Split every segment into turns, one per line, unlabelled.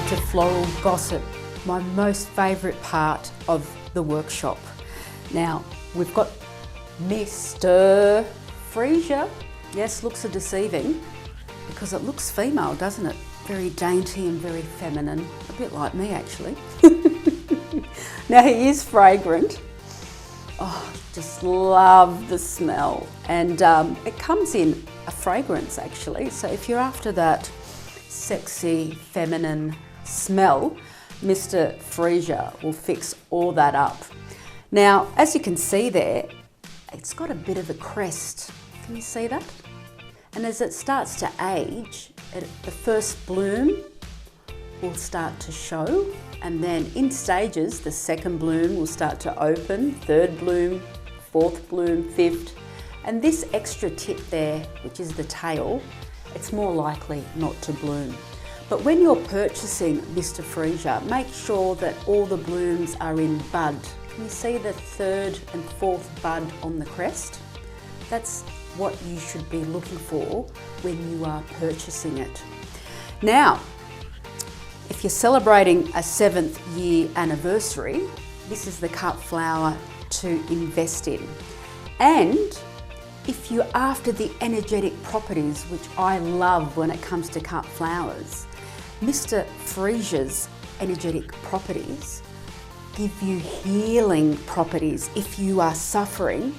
to Floral Gossip, my most favourite part of the workshop. Now, we've got Mr Freesia. Yes, looks are deceiving because it looks female, doesn't it? Very dainty and very feminine, a bit like me actually. Now he is fragrant. Oh, just love the smell. And it comes in a fragrance actually. So if you're after that sexy, feminine smell, Mr Freesia will fix all that up. Now, as you can see there, it's got a bit of a crest. Can you see that? And as it starts to age, the first bloom will start to show, and then in stages, the second bloom will start to open, third bloom, fourth bloom, fifth. And this extra tip there, which is the tail, it's more likely not to bloom. But when you're purchasing Mr Freesia, make sure that all the blooms are in bud. Can you see the third and fourth bud on the crest? That's what you should be looking for when you are purchasing it. Now, if you're celebrating a 7th year anniversary, this is the cut flower to invest in. And if you're after the energetic properties, which I love when it comes to cut flowers, Mr Freesia's energetic properties give you healing properties if you are suffering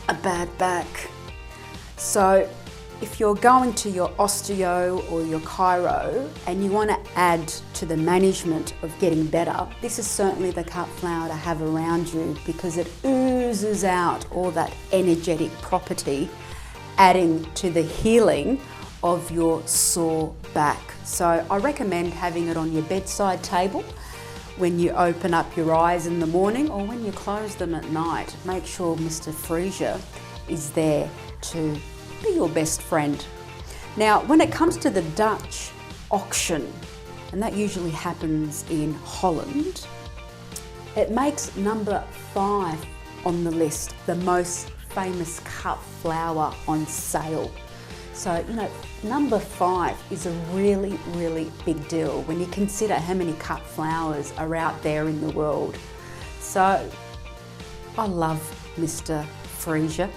a bad back. So if you're going to your osteo or your chiro and you want to add to the management of getting better, this is certainly the cut flower to have around you because it oozes out all that energetic property, adding to the healing of your sore back. So I recommend having it on your bedside table when you open up your eyes in the morning or when you close them at night. Make sure Mr Freesia is there to be your best friend. Now, when it comes to the Dutch auction, and that usually happens in Holland, it makes number 5 on the list, the most famous cut flower on sale. So, you know, number 5 is a really, really big deal when you consider how many cut flowers are out there in the world. So, I love Mr Freesia.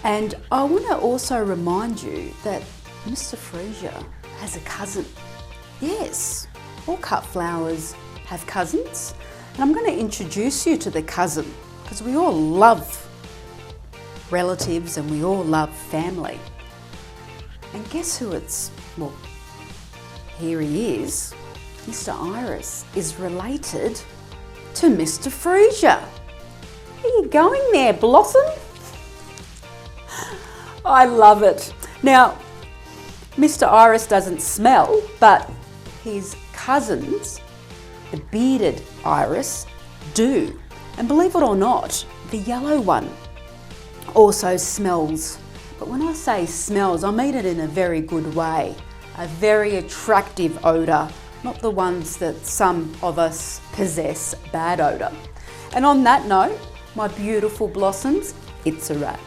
And I want to also remind you that Mr Freesia has a cousin. Yes, all cut flowers have cousins. And I'm going to introduce you to the cousin because we all love relatives and we all love family. And guess who it's, well, here he is. Mr Iris is related to Mr Freesia. Are you going there, Blossom? I love it. Now, Mr Iris doesn't smell, but his cousins, the bearded iris, do. And believe it or not, the yellow one also smells. But when I say smells, I mean it in a very good way. A very attractive odour, not the ones that some of us possess, bad odour. And on that note, my beautiful blossoms, it's a wrap.